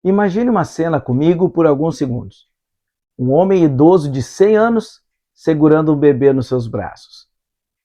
Imagine uma cena comigo por alguns segundos. Um homem idoso de 100 anos segurando um bebê nos seus braços.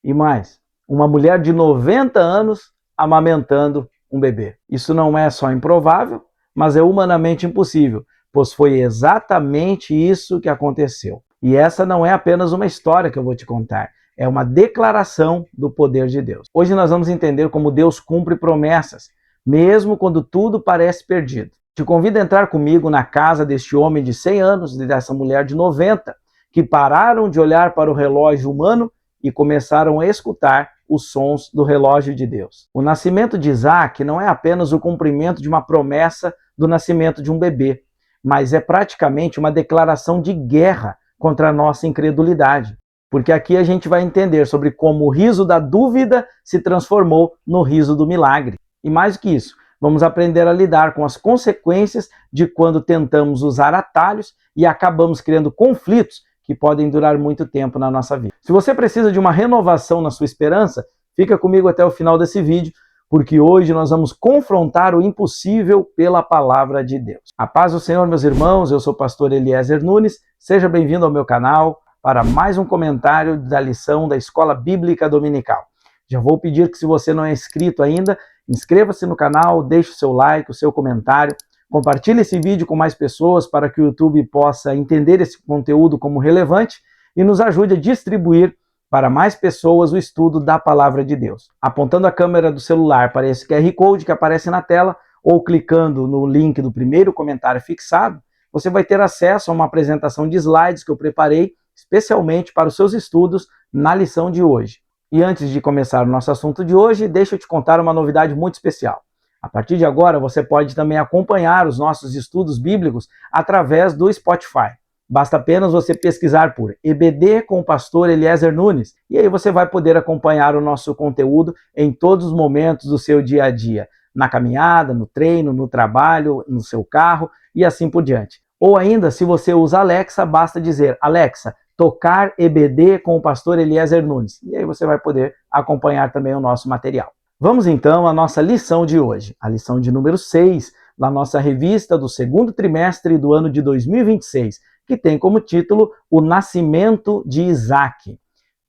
E mais, uma mulher de 90 anos amamentando um bebê. Isso não é só improvável, mas é humanamente impossível, pois foi exatamente isso que aconteceu. E essa não é apenas uma história que eu vou te contar, é uma declaração do poder de Deus. Hoje nós vamos entender como Deus cumpre promessas, mesmo quando tudo parece perdido. Te convido a entrar comigo na casa deste homem de 100 anos e dessa mulher de 90, que pararam de olhar para o relógio humano e começaram a escutar os sons do relógio de Deus. O nascimento de Isaac não é apenas o cumprimento de uma promessa do nascimento de um bebê, mas é praticamente uma declaração de guerra contra a nossa incredulidade. Porque aqui a gente vai entender sobre como o riso da dúvida se transformou no riso do milagre. E mais do que isso, vamos aprender a lidar com as consequências de quando tentamos usar atalhos e acabamos criando conflitos que podem durar muito tempo na nossa vida. Se você precisa de uma renovação na sua esperança, fica comigo até o final desse vídeo, porque hoje nós vamos confrontar o impossível pela palavra de Deus. A paz do Senhor, meus irmãos, eu sou o pastor Eliezer Nunes, seja bem-vindo ao meu canal para mais um comentário da lição da Escola Bíblica Dominical. Já vou pedir que, se você não é inscrito ainda, inscreva-se no canal, deixe o seu like, o seu comentário, compartilhe esse vídeo com mais pessoas para que o YouTube possa entender esse conteúdo como relevante e nos ajude a distribuir para mais pessoas o estudo da Palavra de Deus. Apontando a câmera do celular para esse QR Code que aparece na tela ou clicando no link do primeiro comentário fixado, você vai ter acesso a uma apresentação de slides que eu preparei especialmente para os seus estudos na lição de hoje. E antes de começar o nosso assunto de hoje, deixa eu te contar uma novidade muito especial. A partir de agora, você pode também acompanhar os nossos estudos bíblicos através do Spotify. Basta apenas você pesquisar por EBD com o pastor Eliezer Nunes, e aí você vai poder acompanhar o nosso conteúdo em todos os momentos do seu dia a dia, na caminhada, no treino, no trabalho, no seu carro e assim por diante. Ou ainda, se você usa Alexa, basta dizer: Alexa, tocar EBD com o pastor Eliezer Nunes. E aí você vai poder acompanhar também o nosso material. Vamos então à nossa lição de hoje, a lição de número 6, da nossa revista do segundo trimestre do ano de 2026, que tem como título O Nascimento de Isaac.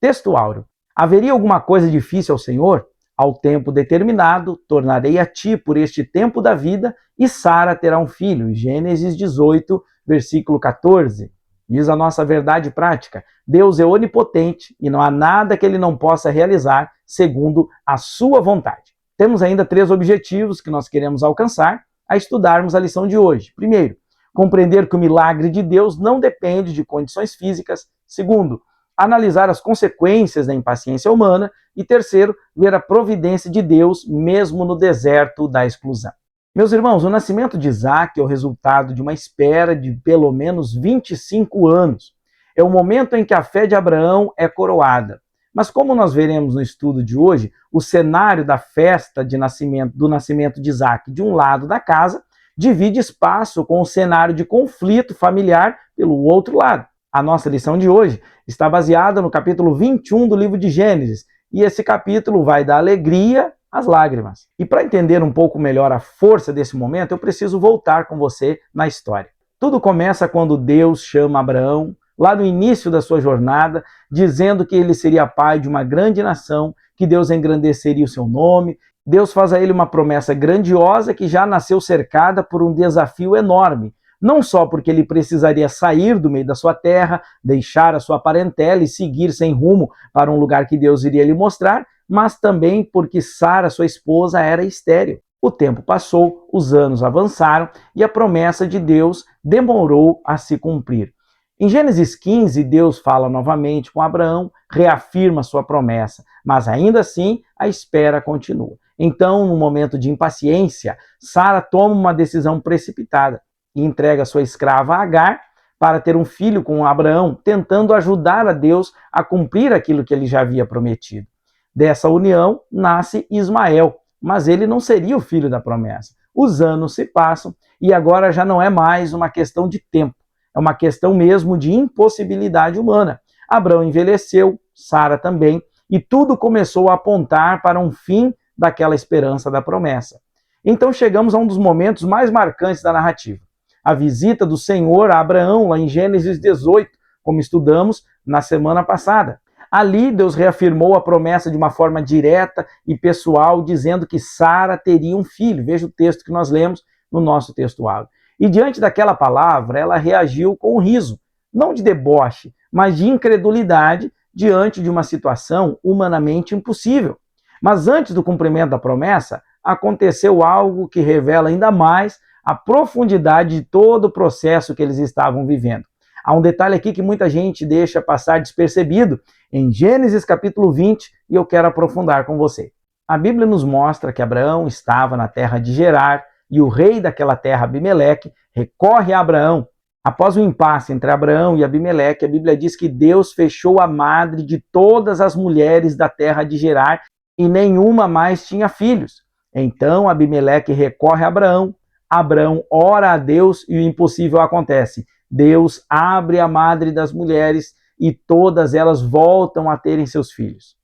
Texto áureo: haveria alguma coisa difícil ao Senhor? Ao tempo determinado, tornarei a ti por este tempo da vida, e Sara terá um filho. Gênesis 18, versículo 14. Diz a nossa verdade prática: Deus é onipotente e não há nada que ele não possa realizar segundo a sua vontade. Temos ainda 3 objetivos que nós queremos alcançar a estudarmos a lição de hoje. Primeiro, compreender que o milagre de Deus não depende de condições físicas. Segundo, analisar as consequências da impaciência humana. E terceiro, ver a providência de Deus mesmo no deserto da exclusão. Meus irmãos, o nascimento de Isaac é o resultado de uma espera de pelo menos 25 anos. É o momento em que a fé de Abraão é coroada. Mas como nós veremos no estudo de hoje, o cenário da festa do nascimento de Isaac de um lado da casa divide espaço com o cenário de conflito familiar pelo outro lado. A nossa lição de hoje está baseada no capítulo 21 do livro de Gênesis, e esse capítulo vai da alegria às lágrimas. E para entender um pouco melhor a força desse momento, eu preciso voltar com você na história. Tudo começa quando Deus chama Abraão, lá no início da sua jornada, dizendo que ele seria pai de uma grande nação, que Deus engrandeceria o seu nome. Deus faz a ele uma promessa grandiosa que já nasceu cercada por um desafio enorme. Não só porque ele precisaria sair do meio da sua terra, deixar a sua parentela e seguir sem rumo para um lugar que Deus iria lhe mostrar, mas também porque Sara, sua esposa, era estéril. O tempo passou, os anos avançaram e a promessa de Deus demorou a se cumprir. Em Gênesis 15, Deus fala novamente com Abraão, reafirma sua promessa, mas ainda assim a espera continua. Então, no momento de impaciência, Sara toma uma decisão precipitada e entrega sua escrava Agar para ter um filho com Abraão, tentando ajudar a Deus a cumprir aquilo que ele já havia prometido. Dessa união nasce Ismael, mas ele não seria o filho da promessa. Os anos se passam e agora já não é mais uma questão de tempo, é uma questão mesmo de impossibilidade humana. Abraão envelheceu, Sara também, e tudo começou a apontar para um fim daquela esperança da promessa. Então chegamos a um dos momentos mais marcantes da narrativa. A visita do Senhor a Abraão, lá em Gênesis 18, como estudamos na semana passada. Ali, Deus reafirmou a promessa de uma forma direta e pessoal, dizendo que Sara teria um filho. Veja o texto que nós lemos no nosso textuário. E diante daquela palavra, ela reagiu com um riso, não de deboche, mas de incredulidade diante de uma situação humanamente impossível. Mas antes do cumprimento da promessa, aconteceu algo que revela ainda mais a profundidade de todo o processo que eles estavam vivendo. Há um detalhe aqui que muita gente deixa passar despercebido em Gênesis capítulo 20, e eu quero aprofundar com você. A Bíblia nos mostra que Abraão estava na terra de Gerar e o rei daquela terra, Abimeleque, recorre a Abraão. Após o impasse entre Abraão e Abimeleque, a Bíblia diz que Deus fechou a madre de todas as mulheres da terra de Gerar e nenhuma mais tinha filhos. Então Abimeleque recorre a Abraão, Abraão ora a Deus e o impossível acontece. Deus abre a madre das mulheres e todas elas voltam a terem seus filhos.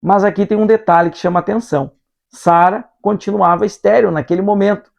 Mas aqui tem um detalhe que chama atenção. Sara continuava estéril naquele momento.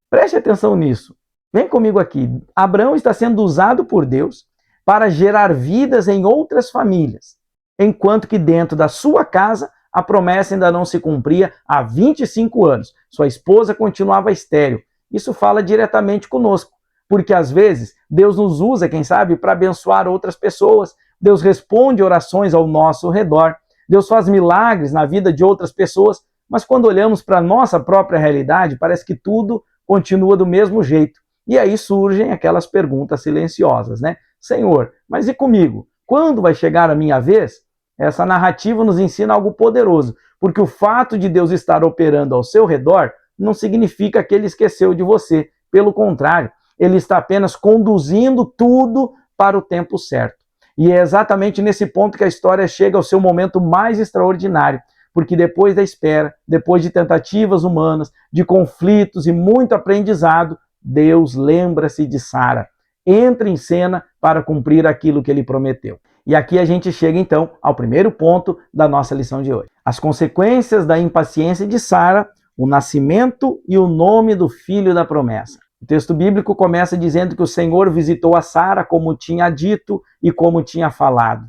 Preste atenção nisso. Vem comigo aqui. Abraão está sendo usado por Deus para gerar vidas em outras famílias, enquanto que dentro da sua casa a promessa ainda não se cumpria há 25 anos. Sua esposa continuava estéril. Isso fala diretamente conosco, porque às vezes Deus nos usa, quem sabe, para abençoar outras pessoas. Deus responde orações ao nosso redor. Deus faz milagres na vida de outras pessoas, mas quando olhamos para a nossa própria realidade, parece que tudo continua do mesmo jeito. E aí surgem aquelas perguntas silenciosas, né? Senhor, mas e comigo? Quando vai chegar a minha vez? Essa narrativa nos ensina algo poderoso, porque o fato de Deus estar operando ao seu redor não significa que ele esqueceu de você. Pelo contrário, ele está apenas conduzindo tudo para o tempo certo. E é exatamente nesse ponto que a história chega ao seu momento mais extraordinário, porque depois da espera, depois de tentativas humanas, de conflitos e muito aprendizado, Deus lembra-se de Sara, entra em cena para cumprir aquilo que ele prometeu. E aqui a gente chega então ao primeiro ponto da nossa lição de hoje. As consequências da impaciência de Sara, o nascimento e o nome do filho da promessa. O texto bíblico começa dizendo que o Senhor visitou a Sara como tinha dito e como tinha falado.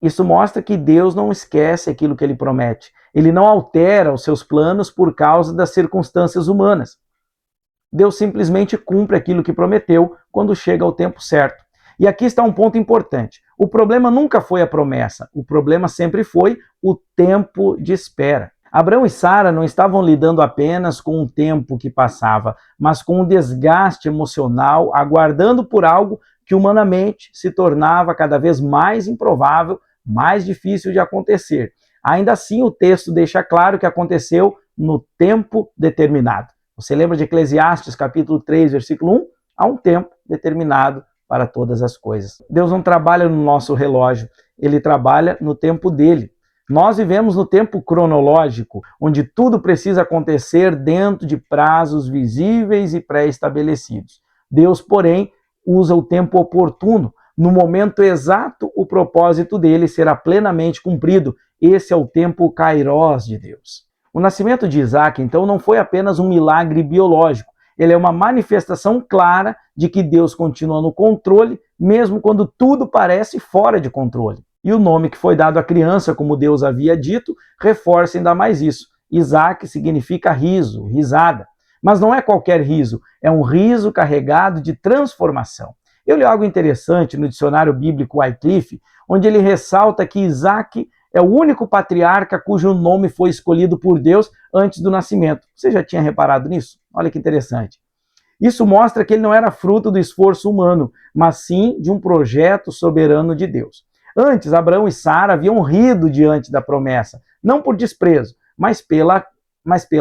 Isso mostra que Deus não esquece aquilo que ele promete. Ele não altera os seus planos por causa das circunstâncias humanas. Deus simplesmente cumpre aquilo que prometeu quando chega ao tempo certo. E aqui está um ponto importante. O problema nunca foi a promessa. O problema sempre foi o tempo de espera. Abraão e Sara não estavam lidando apenas com o tempo que passava, mas com o desgaste emocional, aguardando por algo que humanamente se tornava cada vez mais improvável, mais difícil de acontecer. Ainda assim, o texto deixa claro que aconteceu no tempo determinado. Você lembra de Eclesiastes, capítulo 3, versículo 1? Há um tempo determinado para todas as coisas. Deus não trabalha no nosso relógio, ele trabalha no tempo dele. Nós vivemos no tempo cronológico, onde tudo precisa acontecer dentro de prazos visíveis e pré-estabelecidos. Deus, porém, usa o tempo oportuno. No momento exato, o propósito dele será plenamente cumprido. Esse é o tempo kairós de Deus. O nascimento de Isaac, então, não foi apenas um milagre biológico. Ele é uma manifestação clara de que Deus continua no controle, mesmo quando tudo parece fora de controle. E o nome que foi dado à criança, como Deus havia dito, reforça ainda mais isso. Isaac significa riso, risada. Mas não é qualquer riso, é um riso carregado de transformação. Eu li algo interessante no dicionário bíblico Wycliffe, onde ele ressalta que Isaac é o único patriarca cujo nome foi escolhido por Deus antes do nascimento. Você já tinha reparado nisso? Olha que interessante. Isso mostra que ele não era fruto do esforço humano, mas sim de um projeto soberano de Deus. Antes, Abraão e Sara haviam rido diante da promessa, não por desprezo, mas pela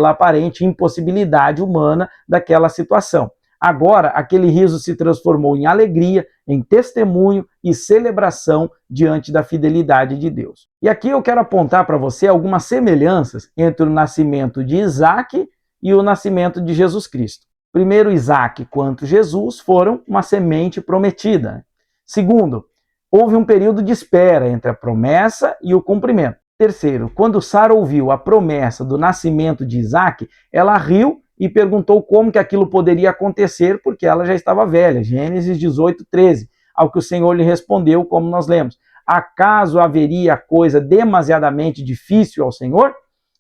aparente impossibilidade humana daquela situação. Agora, aquele riso se transformou em alegria, em testemunho e celebração diante da fidelidade de Deus. E aqui eu quero apontar para você algumas semelhanças entre o nascimento de Isaac e o nascimento de Jesus Cristo. Primeiro, Isaac quanto Jesus foram uma semente prometida. Segundo, houve um período de espera entre a promessa e o cumprimento. Terceiro, quando Sara ouviu a promessa do nascimento de Isaac, ela riu e perguntou como que aquilo poderia acontecer, porque ela já estava velha. Gênesis 18, 13. Ao que o Senhor lhe respondeu, como nós lemos: acaso haveria coisa demasiadamente difícil ao Senhor?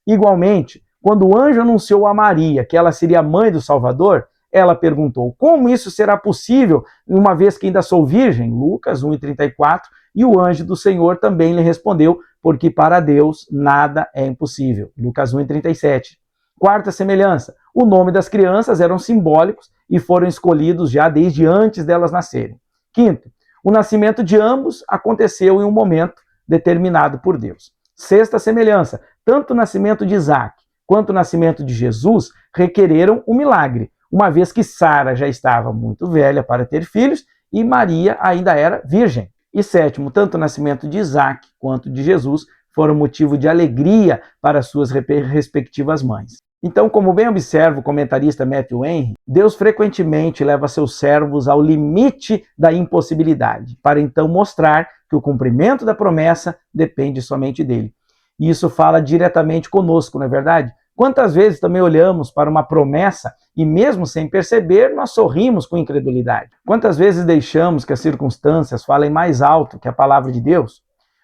Igualmente, quando o anjo anunciou a Maria que ela seria mãe do Salvador, ela perguntou: como isso será possível, uma vez que ainda sou virgem? Lucas 1,34. E o anjo do Senhor também lhe respondeu: porque para Deus nada é impossível. Lucas 1,37. Quarta semelhança: o nome das crianças eram simbólicos e foram escolhidos já desde antes delas nascerem. Quinto, o nascimento de ambos aconteceu em um momento determinado por Deus. Sexta semelhança: tanto o nascimento de Isaac quanto o nascimento de Jesus requereram um milagre, uma vez que Sara já estava muito velha para ter filhos e Maria ainda era virgem. E sétimo, tanto o nascimento de Isaac quanto de Jesus foram motivo de alegria para suas respectivas mães. Então, como bem observa o comentarista Matthew Henry, Deus frequentemente leva seus servos ao limite da impossibilidade, para então mostrar que o cumprimento da promessa depende somente dele. E isso fala diretamente conosco, não é verdade? Quantas vezes também olhamos para uma promessa e, mesmo sem perceber, nós sorrimos com incredulidade? Quantas vezes deixamos que as circunstâncias falem mais alto que a palavra de Deus?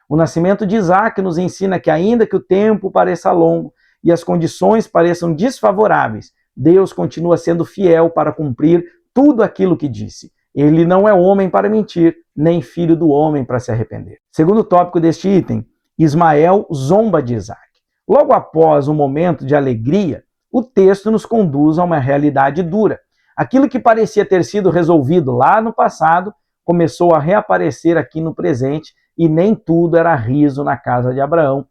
O nascimento de Isaac nos ensina que, ainda que o tempo pareça longo e as condições pareçam desfavoráveis, Deus continua sendo fiel para cumprir tudo aquilo que disse. Ele não é homem para mentir, nem filho do homem para se arrepender. Segundo tópico deste item, Ismael zomba de Isaac. Logo após um momento de alegria, o texto nos conduz a uma realidade dura. Aquilo que parecia ter sido resolvido lá no passado começou a reaparecer aqui no presente, e nem tudo era riso na casa de Abraão.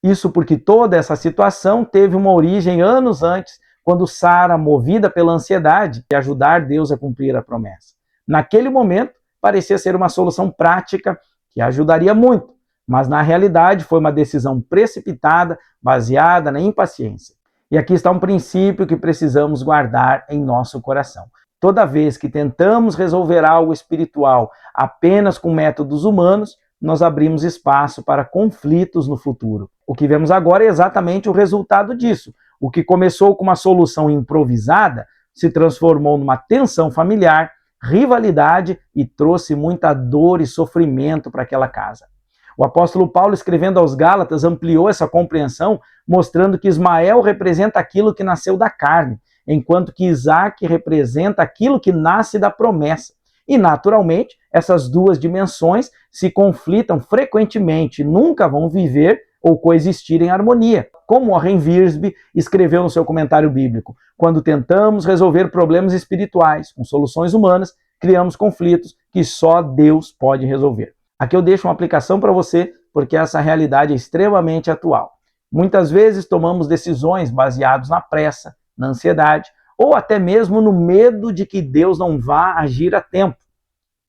Isso porque toda essa situação teve uma origem anos antes, quando Sara, movida pela ansiedade de ajudar Deus a cumprir a promessa. Naquele momento, parecia ser uma solução prática que ajudaria muito, mas na realidade foi uma decisão precipitada, baseada na impaciência. E aqui está um princípio que precisamos guardar em nosso coração. Toda vez que tentamos resolver algo espiritual apenas com métodos humanos, nós abrimos espaço para conflitos no futuro. O que vemos agora é exatamente o resultado disso. O que começou com uma solução improvisada se transformou numa tensão familiar, rivalidade e trouxe muita dor e sofrimento para aquela casa. O apóstolo Paulo, escrevendo aos Gálatas, ampliou essa compreensão, mostrando que Ismael representa aquilo que nasceu da carne, enquanto que Isaac representa aquilo que nasce da promessa. E, naturalmente, essas duas dimensões se conflitam frequentemente, nunca vão viver ou coexistir em harmonia. Como Warren Wiersbe escreveu no seu comentário bíblico: quando tentamos resolver problemas espirituais com soluções humanas, criamos conflitos que só Deus pode resolver. Aqui eu deixo uma aplicação para você, porque essa realidade é extremamente atual. Muitas vezes tomamos decisões baseadas na pressa, na ansiedade, ou até mesmo no medo de que Deus não vá agir a tempo.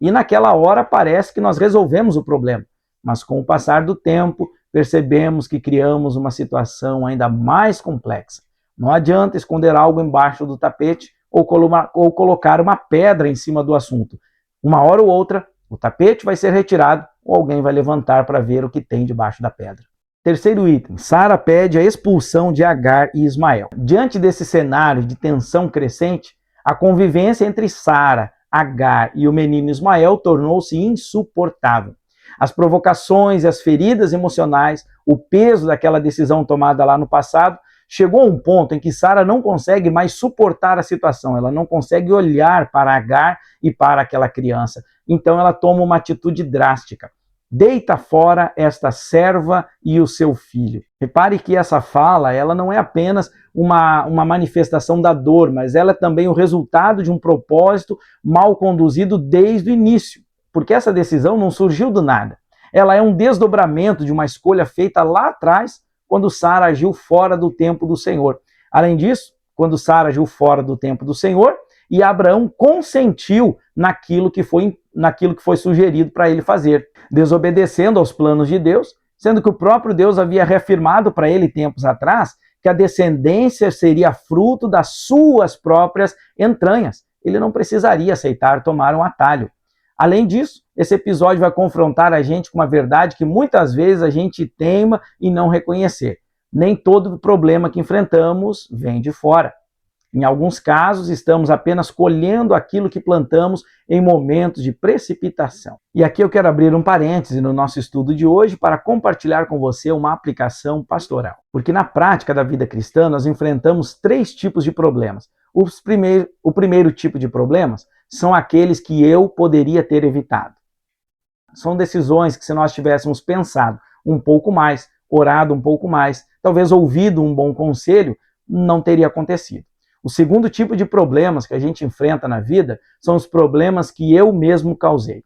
E naquela hora parece que nós resolvemos o problema, mas com o passar do tempo, percebemos que criamos uma situação ainda mais complexa. Não adianta esconder algo embaixo do tapete ou colocar uma pedra em cima do assunto. Uma hora ou outra, o tapete vai ser retirado ou alguém vai levantar para ver o que tem debaixo da pedra. Terceiro item, Sara pede a expulsão de Agar e Ismael. Diante desse cenário de tensão crescente, a convivência entre Sara, Agar e o menino Ismael tornou-se insuportável. As provocações e as feridas emocionais, o peso daquela decisão tomada lá no passado, chegou a um ponto em que Sara não consegue mais suportar a situação, ela não consegue olhar para Agar e para aquela criança. Então ela toma uma atitude drástica. Deita fora esta serva e o seu filho. Repare que essa fala, ela não é apenas uma manifestação da dor, mas ela é também o resultado de um propósito mal conduzido desde o início. Porque essa decisão não surgiu do nada. Ela é um desdobramento de uma escolha feita lá atrás, quando Sara agiu fora do tempo do Senhor. Além disso, quando Sara agiu fora do tempo do Senhor, e Abraão consentiu naquilo que foi sugerido para ele fazer, desobedecendo aos planos de Deus, sendo que o próprio Deus havia reafirmado para ele tempos atrás que a descendência seria fruto das suas próprias entranhas. Ele não precisaria aceitar tomar um atalho. Além disso, esse episódio vai confrontar a gente com uma verdade que muitas vezes a gente teima em não reconhecer. Nem todo problema que enfrentamos vem de fora. Em alguns casos, estamos apenas colhendo aquilo que plantamos em momentos de precipitação. E aqui eu quero abrir um parêntese no nosso estudo de hoje para compartilhar com você uma aplicação pastoral. Porque na prática da vida cristã, nós enfrentamos 3 tipos de problemas. O primeiro tipo de problemas são aqueles que eu poderia ter evitado. São decisões que, se nós tivéssemos pensado um pouco mais, orado um pouco mais, talvez ouvido um bom conselho, não teria acontecido. O segundo tipo de problemas que a gente enfrenta na vida são os problemas que eu mesmo causei.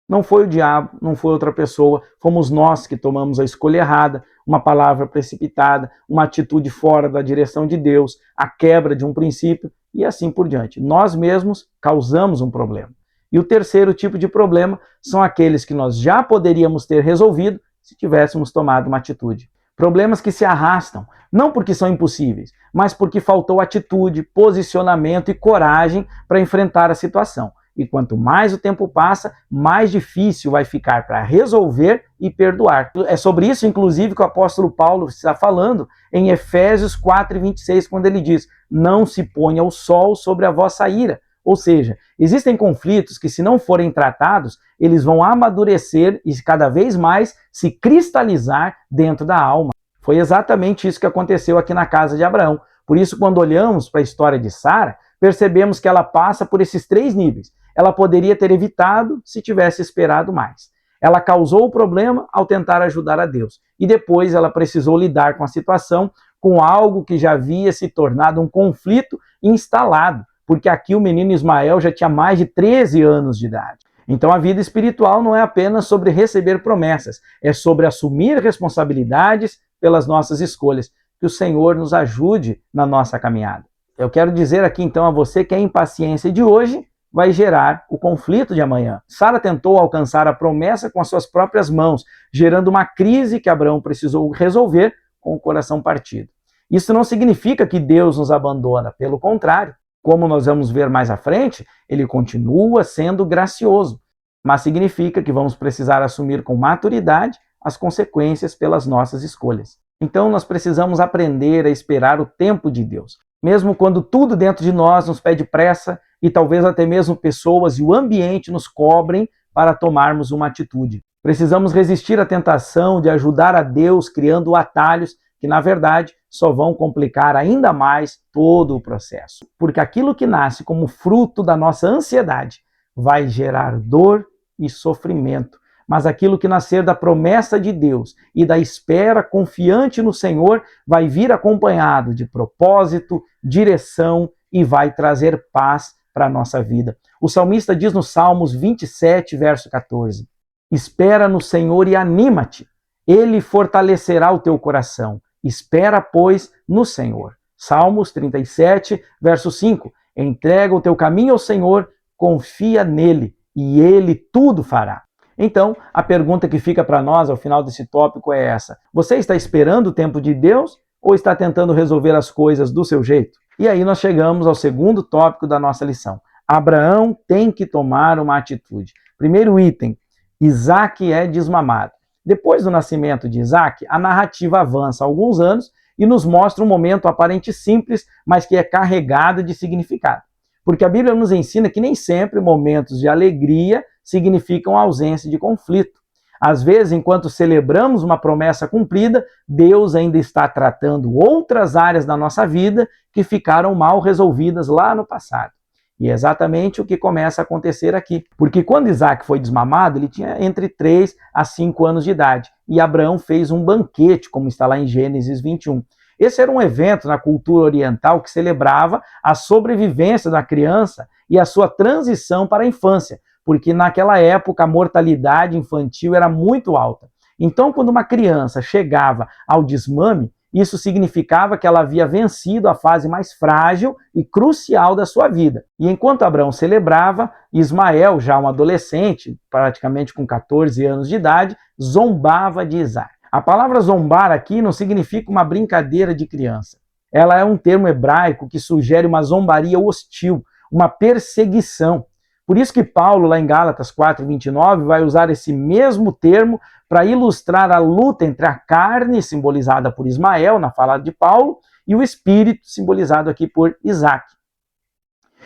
Não foi o diabo, não foi outra pessoa, fomos nós que tomamos a escolha errada, uma palavra precipitada, uma atitude fora da direção de Deus, a quebra de um princípio e assim por diante. Nós mesmos causamos um problema. E o terceiro tipo de problema são aqueles que nós já poderíamos ter resolvido se tivéssemos tomado uma atitude. Problemas que se arrastam, não porque são impossíveis, mas porque faltou atitude, posicionamento e coragem para enfrentar a situação. E quanto mais o tempo passa, mais difícil vai ficar para resolver e perdoar. É sobre isso, inclusive, que o apóstolo Paulo está falando em Efésios 4:26, quando ele diz: não se ponha o sol sobre a vossa ira. Ou seja, existem conflitos que, se não forem tratados, eles vão amadurecer e cada vez mais se cristalizar dentro da alma. Foi exatamente isso que aconteceu aqui na casa de Abraão. Por isso, quando olhamos para a história de Sara, percebemos que ela passa por esses 3 níveis. Ela poderia ter evitado se tivesse esperado mais. Ela causou o problema ao tentar ajudar a Deus. E depois ela precisou lidar com a situação, com algo que já havia se tornado um conflito instalado. Porque aqui o menino Ismael já tinha mais de 13 anos de idade. Então a vida espiritual não é apenas sobre receber promessas, é sobre assumir responsabilidades pelas nossas escolhas. Que o Senhor nos ajude na nossa caminhada. Eu quero dizer aqui então a você que a impaciência de hoje vai gerar o conflito de amanhã. Sara tentou alcançar a promessa com as suas próprias mãos, gerando uma crise que Abraão precisou resolver com o coração partido. Isso não significa que Deus nos abandona, pelo contrário. Como nós vamos ver mais à frente, ele continua sendo gracioso, mas significa que vamos precisar assumir com maturidade as consequências pelas nossas escolhas. Então nós precisamos aprender a esperar o tempo de Deus. Mesmo quando tudo dentro de nós nos pede pressa e talvez até mesmo pessoas e o ambiente nos cobrem para tomarmos uma atitude. Precisamos resistir à tentação de ajudar a Deus criando atalhos que, na verdade, só vão complicar ainda mais todo o processo. Porque aquilo que nasce como fruto da nossa ansiedade vai gerar dor e sofrimento. Mas aquilo que nascer da promessa de Deus e da espera confiante no Senhor vai vir acompanhado de propósito, direção e vai trazer paz para a nossa vida. O salmista diz no Salmos 27, verso 14: espera no Senhor e anima-te, Ele fortalecerá o teu coração. Espera, pois, no Senhor. Salmos 37, verso 5. Entrega o teu caminho ao Senhor, confia nele, e ele tudo fará. Então, a pergunta que fica para nós ao final desse tópico é essa: você está esperando o tempo de Deus ou está tentando resolver as coisas do seu jeito? E aí nós chegamos ao segundo tópico da nossa lição. Abraão tem que tomar uma atitude. Primeiro item: Isaac é desmamado. Depois do nascimento de Isaac, a narrativa avança alguns anos e nos mostra um momento aparente simples, mas que é carregado de significado. Porque a Bíblia nos ensina que nem sempre momentos de alegria significam ausência de conflito. Às vezes, enquanto celebramos uma promessa cumprida, Deus ainda está tratando outras áreas da nossa vida que ficaram mal resolvidas lá no passado. E é exatamente o que começa a acontecer aqui. Porque quando Isaac foi desmamado, ele tinha entre 3 a 5 anos de idade. E Abraão fez um banquete, como está lá em Gênesis 21. Esse era um evento na cultura oriental que celebrava a sobrevivência da criança e a sua transição para a infância, porque naquela época a mortalidade infantil era muito alta. Então, quando uma criança chegava ao desmame, isso significava que ela havia vencido a fase mais frágil e crucial da sua vida. E enquanto Abraão celebrava, Ismael, já um adolescente, praticamente com 14 anos de idade, zombava de Isaac. A palavra zombar aqui não significa uma brincadeira de criança. Ela é um termo hebraico que sugere uma zombaria hostil, uma perseguição. Por isso que Paulo, lá em Gálatas 4:29, vai usar esse mesmo termo para ilustrar a luta entre a carne, simbolizada por Ismael, na fala de Paulo, e o espírito, simbolizado aqui por Isaac.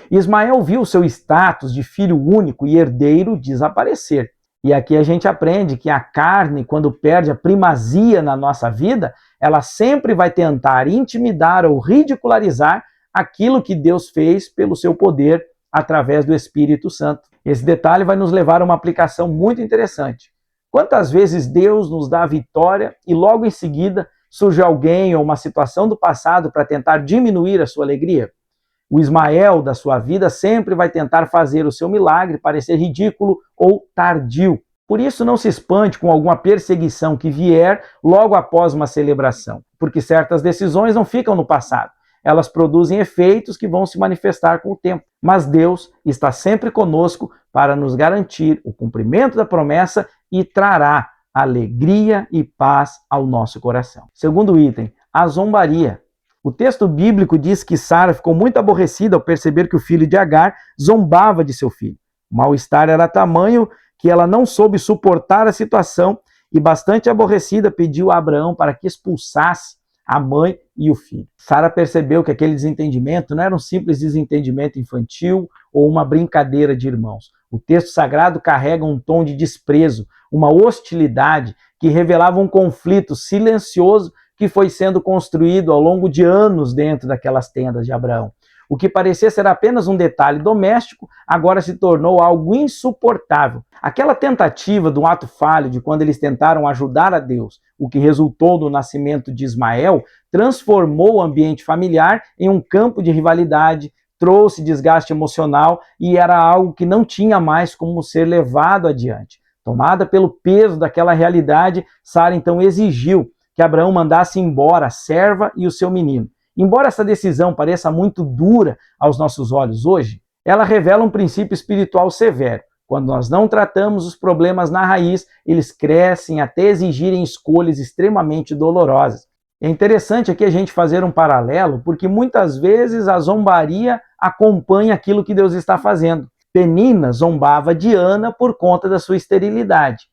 Ismael viu seu status de filho único e herdeiro desaparecer. E aqui a gente aprende que a carne, quando perde a primazia na nossa vida, ela sempre vai tentar intimidar ou ridicularizar aquilo que Deus fez pelo seu poder através do Espírito Santo. Esse detalhe vai nos levar a uma aplicação muito interessante. Quantas vezes Deus nos dá a vitória e logo em seguida surge alguém ou uma situação do passado para tentar diminuir a sua alegria? O Ismael da sua vida sempre vai tentar fazer o seu milagre parecer ridículo ou tardio. Por isso, não se espante com alguma perseguição que vier logo após uma celebração, porque certas decisões não ficam no passado. Elas produzem efeitos que vão se manifestar com o tempo. Mas Deus está sempre conosco para nos garantir o cumprimento da promessa e trará alegria e paz ao nosso coração. Segundo item, a zombaria. O texto bíblico diz que Sara ficou muito aborrecida ao perceber que o filho de Agar zombava de seu filho. O mal-estar era tamanho que ela não soube suportar a situação e, bastante aborrecida, pediu a Abraão para que expulsasse a mãe e o filho. Sara percebeu que aquele desentendimento não era um simples desentendimento infantil ou uma brincadeira de irmãos. O texto sagrado carrega um tom de desprezo, uma hostilidade que revelava um conflito silencioso que foi sendo construído ao longo de anos dentro daquelas tendas de Abraão. O que parecia ser apenas um detalhe doméstico, agora se tornou algo insuportável. Aquela tentativa do ato falho de quando eles tentaram ajudar a Deus, o que resultou no nascimento de Ismael, transformou o ambiente familiar em um campo de rivalidade, trouxe desgaste emocional e era algo que não tinha mais como ser levado adiante. Tomada pelo peso daquela realidade, Sara então exigiu que Abraão mandasse embora a serva e o seu menino. Embora essa decisão pareça muito dura aos nossos olhos hoje, ela revela um princípio espiritual severo. Quando nós não tratamos os problemas na raiz, eles crescem até exigirem escolhas extremamente dolorosas. É interessante aqui a gente fazer um paralelo, porque muitas vezes a zombaria acompanha aquilo que Deus está fazendo. Penina zombava de Ana por conta da sua esterilidade.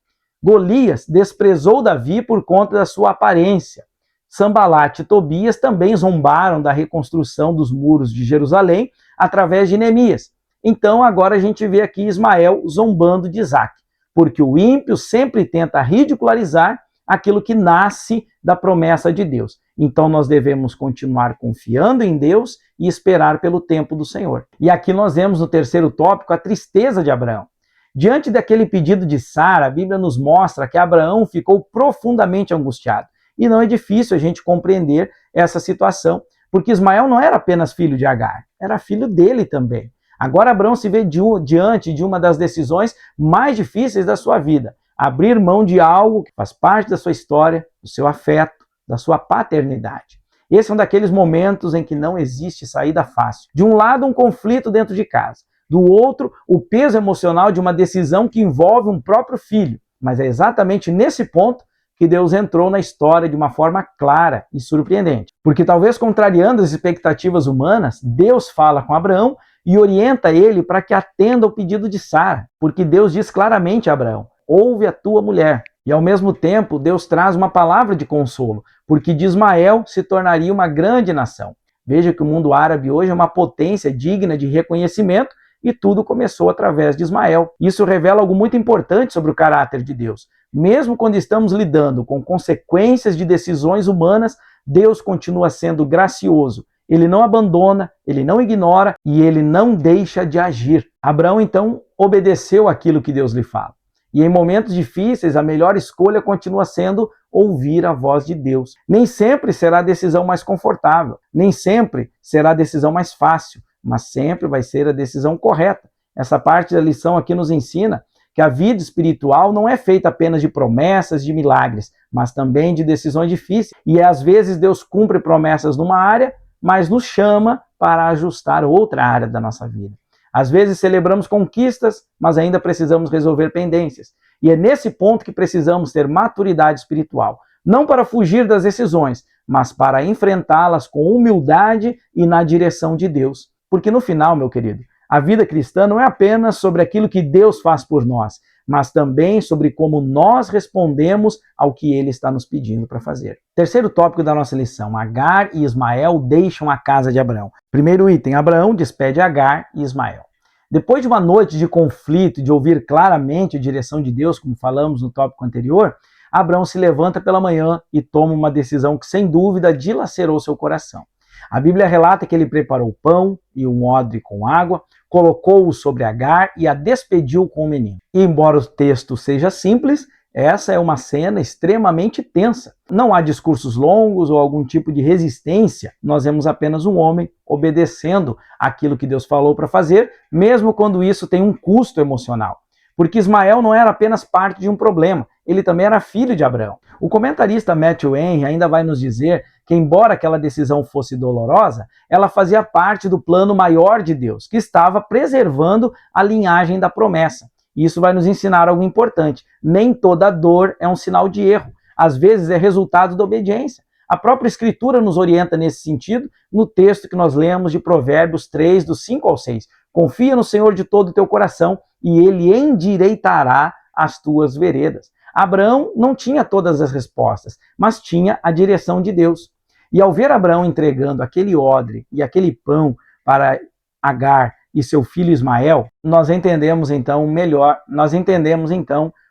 Golias desprezou Davi por conta da sua aparência. Sanbalate e Tobias também zombaram da reconstrução dos muros de Jerusalém através de Neemias. Então agora a gente vê aqui Ismael zombando de Isaac, porque o ímpio sempre tenta ridicularizar aquilo que nasce da promessa de Deus. Então nós devemos continuar confiando em Deus e esperar pelo tempo do Senhor. E aqui nós vemos no terceiro tópico a tristeza de Abraão. Diante daquele pedido de Sara, a Bíblia nos mostra que Abraão ficou profundamente angustiado. E não é difícil a gente compreender essa situação, porque Ismael não era apenas filho de Agar, era filho dele também. Agora Abraão se vê diante de uma das decisões mais difíceis da sua vida, abrir mão de algo que faz parte da sua história, do seu afeto, da sua paternidade. Esse é um daqueles momentos em que não existe saída fácil. De um lado, um conflito dentro de casa. Do outro, o peso emocional de uma decisão que envolve um próprio filho. Mas é exatamente nesse ponto que Deus entrou na história de uma forma clara e surpreendente. Porque talvez contrariando as expectativas humanas, Deus fala com Abraão e orienta ele para que atenda ao pedido de Sara. Porque Deus diz claramente a Abraão: ouve a tua mulher. E ao mesmo tempo, Deus traz uma palavra de consolo, porque de Ismael se tornaria uma grande nação. Veja que o mundo árabe hoje é uma potência digna de reconhecimento e tudo começou através de Ismael. Isso revela algo muito importante sobre o caráter de Deus. Mesmo quando estamos lidando com consequências de decisões humanas, Deus continua sendo gracioso. Ele não abandona, ele não ignora e ele não deixa de agir. Abraão, então, obedeceu aquilo que Deus lhe fala. E em momentos difíceis, a melhor escolha continua sendo ouvir a voz de Deus. Nem sempre será a decisão mais confortável, nem sempre será a decisão mais fácil, mas sempre vai ser a decisão correta. Essa parte da lição aqui nos ensina que a vida espiritual não é feita apenas de promessas, de milagres, mas também de decisões difíceis. E às vezes Deus cumpre promessas numa área, mas nos chama para ajustar outra área da nossa vida. Às vezes celebramos conquistas, mas ainda precisamos resolver pendências. E é nesse ponto que precisamos ter maturidade espiritual. Não para fugir das decisões, mas para enfrentá-las com humildade e na direção de Deus. Porque no final, meu querido, A vida cristã não é apenas sobre aquilo que Deus faz por nós, mas também sobre como nós respondemos ao que Ele está nos pedindo para fazer. Terceiro tópico da nossa lição: Agar e Ismael deixam a casa de Abraão. Primeiro item: Abraão despede Agar e Ismael. Depois de uma noite de conflito e de ouvir claramente a direção de Deus, como falamos no tópico anterior, Abraão se levanta pela manhã e toma uma decisão que, sem dúvida, dilacerou seu coração. A Bíblia relata que ele preparou pão e um odre com água, colocou-o sobre Agar e a despediu com o menino. E embora o texto seja simples, essa é uma cena extremamente tensa. Não há discursos longos ou algum tipo de resistência. Nós vemos apenas um homem obedecendo aquilo que Deus falou para fazer, mesmo quando isso tem um custo emocional. Porque Ismael não era apenas parte de um problema, ele também era filho de Abraão. O comentarista Matthew Henry ainda vai nos dizer que, embora aquela decisão fosse dolorosa, ela fazia parte do plano maior de Deus, que estava preservando a linhagem da promessa. E isso vai nos ensinar algo importante: nem toda dor é um sinal de erro, às vezes é resultado da obediência. A própria Escritura nos orienta nesse sentido no texto que nós lemos de Provérbios 3, dos 5 ao 6. Confia no Senhor de todo o teu coração e Ele endireitará as tuas veredas. Abraão não tinha todas as respostas, mas tinha a direção de Deus. E ao ver Abraão entregando aquele odre e aquele pão para Agar e seu filho Ismael, nós entendemos então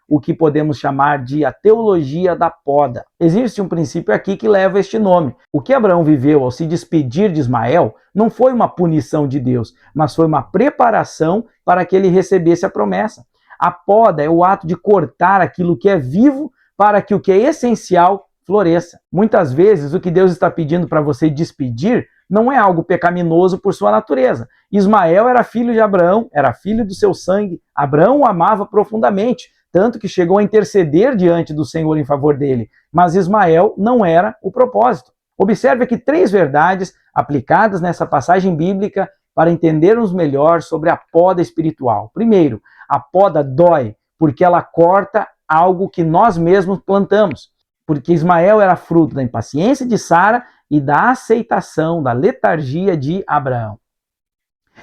o que podemos chamar de a teologia da poda. Existe um princípio aqui que leva este nome. O que Abraão viveu ao se despedir de Ismael não foi uma punição de Deus, mas foi uma preparação para que ele recebesse a promessa. A poda é o ato de cortar aquilo que é vivo para que o que é essencial floresça. Muitas vezes o que Deus está pedindo para você despedir não é algo pecaminoso por sua natureza. Ismael era filho de Abraão, era filho do seu sangue. Abraão o amava profundamente, tanto que chegou a interceder diante do Senhor em favor dele. Mas Ismael não era o propósito. Observe aqui 3 verdades aplicadas nessa passagem bíblica para entendermos melhor sobre a poda espiritual. Primeiro, a poda dói porque ela corta algo que nós mesmos plantamos. Porque Ismael era fruto da impaciência de Sara e da aceitação, da letargia de Abraão.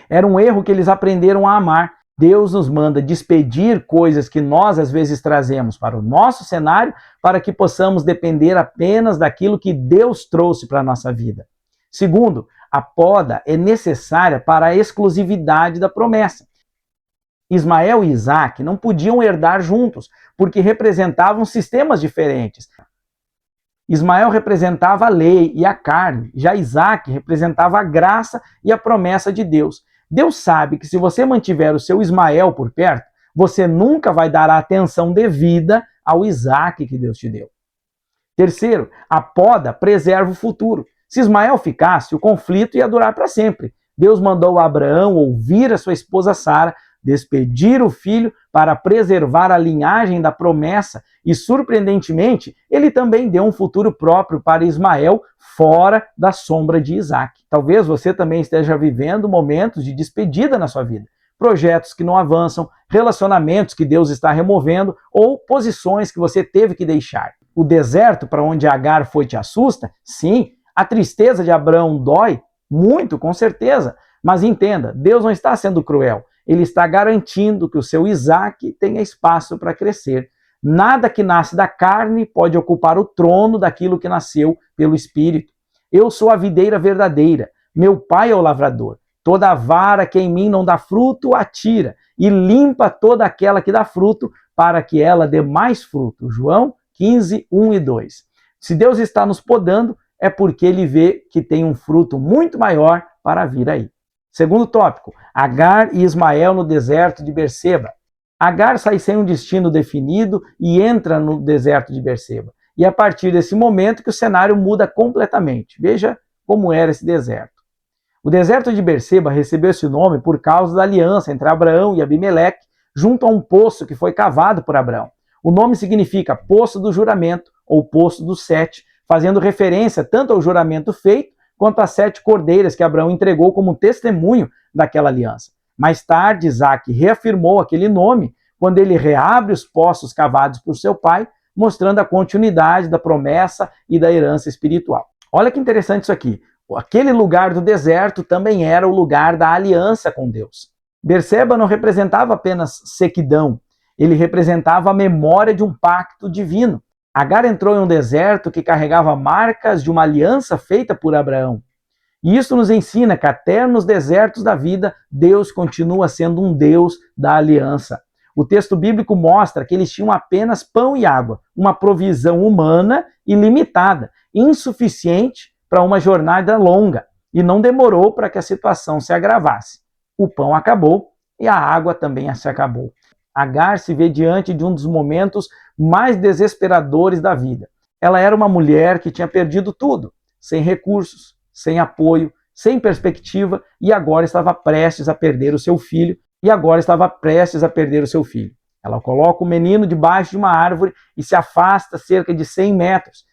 Era um erro que eles aprenderam a amar. Deus nos manda despedir coisas que nós às vezes trazemos para o nosso cenário para que possamos depender apenas daquilo que Deus trouxe para a nossa vida. Segundo, a poda é necessária para a exclusividade da promessa. Ismael e Isaac não podiam herdar juntos, porque representavam sistemas diferentes. Ismael representava a lei e a carne, já Isaac representava a graça e a promessa de Deus. Deus sabe que se você mantiver o seu Ismael por perto, você nunca vai dar a atenção devida ao Isaac que Deus te deu. Terceiro, a poda preserva o futuro. Se Ismael ficasse, o conflito ia durar para sempre. Deus mandou Abraão ouvir a sua esposa Sara, despedir o filho para preservar a linhagem da promessa e, surpreendentemente, ele também deu um futuro próprio para Ismael fora da sombra de Isaac. Talvez você também esteja vivendo momentos de despedida na sua vida. Projetos que não avançam, relacionamentos que Deus está removendo ou posições que você teve que deixar. O deserto para onde Agar foi te assusta? Sim. A tristeza de Abraão dói? Muito, com certeza. Mas entenda, Deus não está sendo cruel. Ele está garantindo que o seu Isaac tenha espaço para crescer. Nada que nasce da carne pode ocupar o trono daquilo que nasceu pelo Espírito. Eu sou a videira verdadeira, meu pai é o lavrador. Toda vara que em mim não dá fruto, atira, e limpa toda aquela que dá fruto, para que ela dê mais fruto. João 15, 1 e 2. Se Deus está nos podando, é porque ele vê que tem um fruto muito maior para vir aí. Segundo tópico, Agar e Ismael no deserto de Berseba. Agar sai sem um destino definido e entra no deserto de Berseba. E é a partir desse momento que o cenário muda completamente. Veja como era esse deserto. O deserto de Berseba recebeu esse nome por causa da aliança entre Abraão e Abimeleque, junto a um poço que foi cavado por Abraão. O nome significa poço do juramento, ou poço dos 7, fazendo referência tanto ao juramento feito, quanto às 7 cordeiras que Abraão entregou como testemunho daquela aliança. Mais tarde, Isaac reafirmou aquele nome quando ele reabre os poços cavados por seu pai, mostrando a continuidade da promessa e da herança espiritual. Olha que interessante isso aqui. Aquele lugar do deserto também era o lugar da aliança com Deus. Berseba não representava apenas sequidão, ele representava a memória de um pacto divino. Agar entrou em um deserto que carregava marcas de uma aliança feita por Abraão. E isso nos ensina que até nos desertos da vida, Deus continua sendo um Deus da aliança. O texto bíblico mostra que eles tinham apenas pão e água, uma provisão humana e limitada, insuficiente para uma jornada longa, e não demorou para que a situação se agravasse. O pão acabou e a água também se acabou. Agar se vê diante de um dos momentos mais desesperadores da vida. Ela era uma mulher que tinha perdido tudo, sem recursos, sem apoio, sem perspectiva, e agora estava prestes a perder o seu filho. Ela coloca o menino debaixo de uma árvore e se afasta cerca de 100 metros,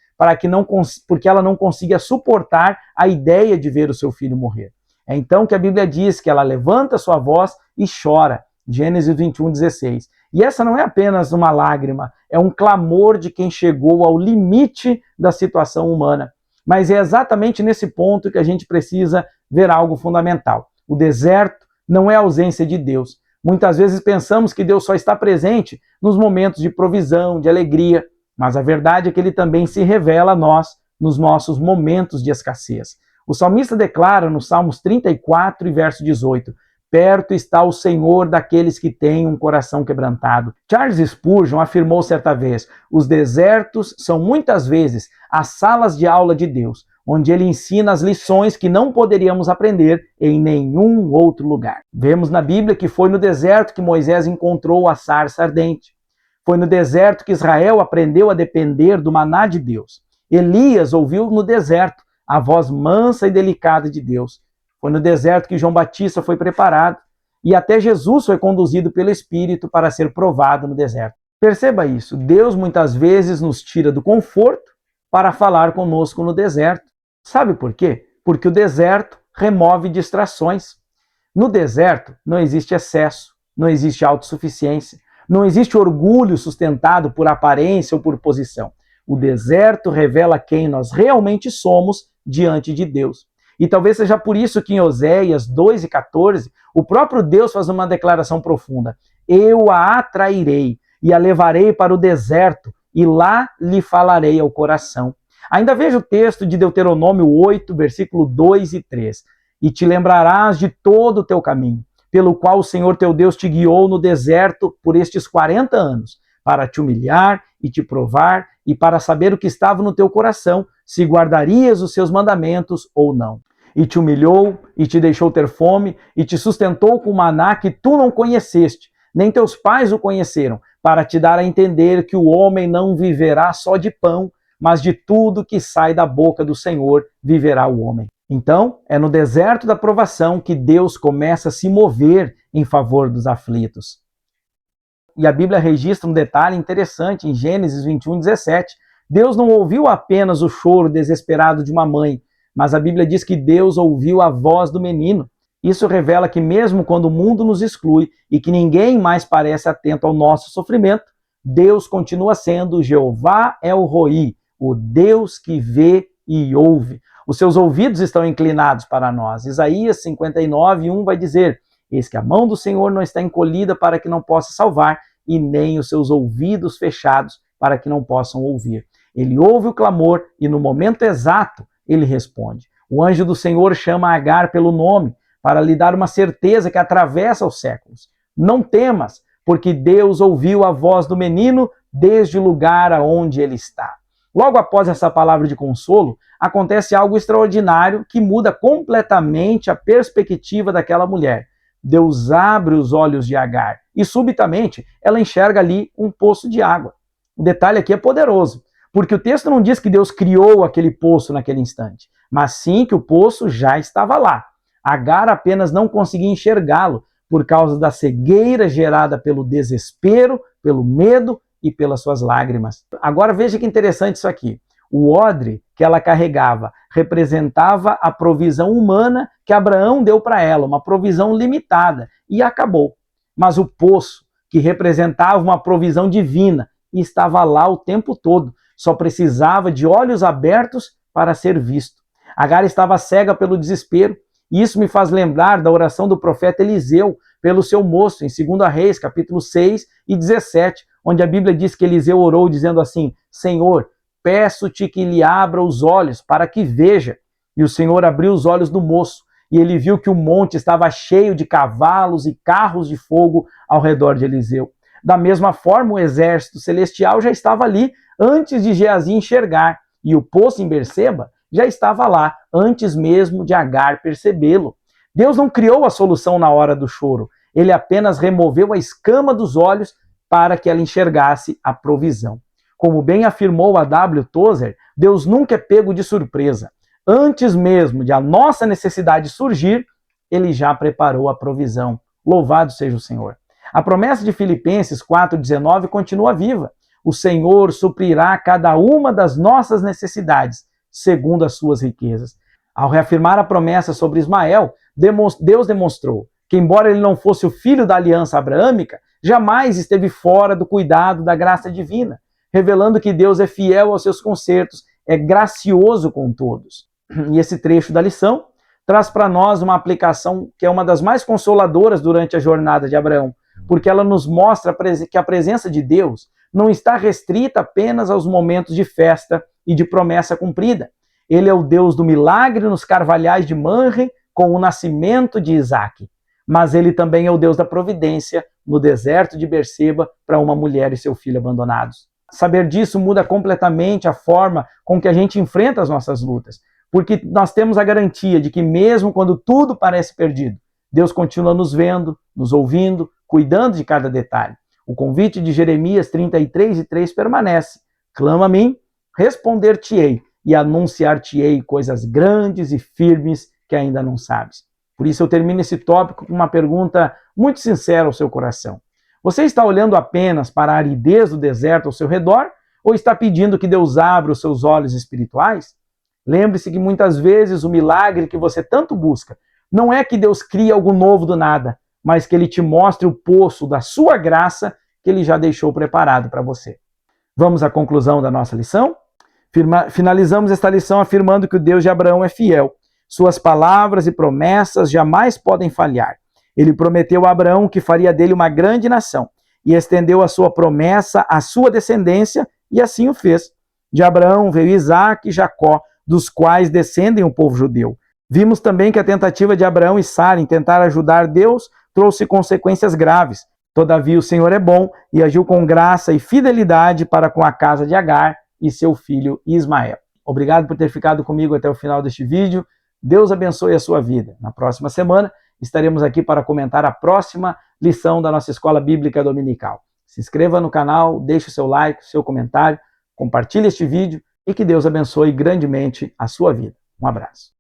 porque ela não conseguia suportar a ideia de ver o seu filho morrer. É então que a Bíblia diz que ela levanta sua voz e chora. Gênesis 21:16. E essa não é apenas uma lágrima, é um clamor de quem chegou ao limite da situação humana. Mas é exatamente nesse ponto que a gente precisa ver algo fundamental. O deserto não é a ausência de Deus. Muitas vezes pensamos que Deus só está presente nos momentos de provisão, de alegria, mas a verdade é que ele também se revela a nós nos nossos momentos de escassez. O salmista declara no Salmos 34 e verso 18: perto está o Senhor daqueles que têm um coração quebrantado. Charles Spurgeon afirmou certa vez: os desertos são muitas vezes as salas de aula de Deus, onde ele ensina as lições que não poderíamos aprender em nenhum outro lugar. Vemos na Bíblia que foi no deserto que Moisés encontrou a sarça ardente. Foi no deserto que Israel aprendeu a depender do maná de Deus. Elias ouviu no deserto a voz mansa e delicada de Deus. Foi no deserto que João Batista foi preparado e até Jesus foi conduzido pelo Espírito para ser provado no deserto. Perceba isso, Deus muitas vezes nos tira do conforto para falar conosco no deserto. Sabe por quê? Porque o deserto remove distrações. No deserto não existe excesso, não existe autossuficiência, não existe orgulho sustentado por aparência ou por posição. O deserto revela quem nós realmente somos diante de Deus. E talvez seja por isso que em Oséias 2:14, o próprio Deus faz uma declaração profunda: eu a atrairei e a levarei para o deserto, e lá lhe falarei ao coração. Ainda veja o texto de Deuteronômio 8, versículo 2 e 3. E te lembrarás de todo o teu caminho, pelo qual o Senhor teu Deus te guiou no deserto por estes 40 anos, para te humilhar e te provar, e para saber o que estava no teu coração, se guardarias os seus mandamentos ou não. E te humilhou, e te deixou ter fome, e te sustentou com maná que tu não conheceste, nem teus pais o conheceram, para te dar a entender que o homem não viverá só de pão, mas de tudo que sai da boca do Senhor viverá o homem. Então, é no deserto da provação que Deus começa a se mover em favor dos aflitos. E a Bíblia registra um detalhe interessante em Gênesis 21:17. Deus não ouviu apenas o choro desesperado de uma mãe, mas a Bíblia diz que Deus ouviu a voz do menino. Isso revela que mesmo quando o mundo nos exclui e que ninguém mais parece atento ao nosso sofrimento, Deus continua sendo Jeová El Roi, o Deus que vê e ouve. Os seus ouvidos estão inclinados para nós. Isaías 59:1 vai dizer: eis que a mão do Senhor não está encolhida para que não possa salvar, e nem os seus ouvidos fechados para que não possam ouvir. Ele ouve o clamor e no momento exato ele responde. O anjo do Senhor chama Agar pelo nome para lhe dar uma certeza que atravessa os séculos. Não temas, porque Deus ouviu a voz do menino desde o lugar aonde ele está. Logo após essa palavra de consolo, acontece algo extraordinário que muda completamente a perspectiva daquela mulher. Deus abre os olhos de Agar e subitamente ela enxerga ali um poço de água. O detalhe aqui é poderoso, porque o texto não diz que Deus criou aquele poço naquele instante, mas sim que o poço já estava lá. Agar apenas não conseguia enxergá-lo por causa da cegueira gerada pelo desespero, pelo medo e pelas suas lágrimas. Agora veja que interessante isso aqui. O odre que ela carregava representava a provisão humana que Abraão deu para ela, uma provisão limitada, e acabou. Mas o poço, que representava uma provisão divina, estava lá o tempo todo, só precisava de olhos abertos para ser visto. Agar estava cega pelo desespero, e isso me faz lembrar da oração do profeta Eliseu, pelo seu moço, em 2 Reis, capítulo 6 e 17, onde a Bíblia diz que Eliseu orou dizendo assim: Senhor, peço-te que lhe abra os olhos para que veja. E o Senhor abriu os olhos do moço, e ele viu que o monte estava cheio de cavalos e carros de fogo ao redor de Eliseu. Da mesma forma, o exército celestial já estava ali antes de Geazi enxergar, e o poço em Berseba já estava lá antes mesmo de Agar percebê-lo. Deus não criou a solução na hora do choro, ele apenas removeu a escama dos olhos para que ela enxergasse a provisão. Como bem afirmou a W. Tozer, Deus nunca é pego de surpresa. Antes mesmo de a nossa necessidade surgir, ele já preparou a provisão. Louvado seja o Senhor. A promessa de Filipenses 4,19 continua viva. O Senhor suprirá cada uma das nossas necessidades, segundo as suas riquezas. Ao reafirmar a promessa sobre Ismael, Deus demonstrou que, embora ele não fosse o filho da aliança abraâmica, jamais esteve fora do cuidado da graça divina, revelando que Deus é fiel aos seus concertos, é gracioso com todos. E esse trecho da lição traz para nós uma aplicação que é uma das mais consoladoras durante a jornada de Abraão, porque ela nos mostra que a presença de Deus não está restrita apenas aos momentos de festa e de promessa cumprida. Ele é o Deus do milagre nos carvalhais de Manre, com o nascimento de Isaac. Mas ele também é o Deus da providência no deserto de Berseba para uma mulher e seu filho abandonados. Saber disso muda completamente a forma com que a gente enfrenta as nossas lutas, porque nós temos a garantia de que mesmo quando tudo parece perdido, Deus continua nos vendo, nos ouvindo, cuidando de cada detalhe. O convite de Jeremias 33:3 permanece. Clama a mim, responder-te-ei e anunciar-te-ei coisas grandes e firmes que ainda não sabes. Por isso eu termino esse tópico com uma pergunta muito sincera ao seu coração. Você está olhando apenas para a aridez do deserto ao seu redor ou está pedindo que Deus abra os seus olhos espirituais? Lembre-se que muitas vezes o milagre que você tanto busca não é que Deus crie algo novo do nada, mas que ele te mostre o poço da sua graça que ele já deixou preparado para você. Vamos à conclusão da nossa lição? Finalizamos esta lição afirmando que o Deus de Abraão é fiel. Suas palavras e promessas jamais podem falhar. Ele prometeu a Abraão que faria dele uma grande nação e estendeu a sua promessa à sua descendência e assim o fez. De Abraão veio Isaac e Jacó, dos quais descendem o povo judeu. Vimos também que a tentativa de Abraão e Sara em tentar ajudar Deus trouxe consequências graves. Todavia o Senhor é bom e agiu com graça e fidelidade para com a casa de Agar e seu filho Ismael. Obrigado por ter ficado comigo até o final deste vídeo. Deus abençoe a sua vida. Na próxima semana estaremos aqui para comentar a próxima lição da nossa Escola Bíblica Dominical. Se inscreva no canal, deixe o seu like, o seu comentário, compartilhe este vídeo e que Deus abençoe grandemente a sua vida. Um abraço.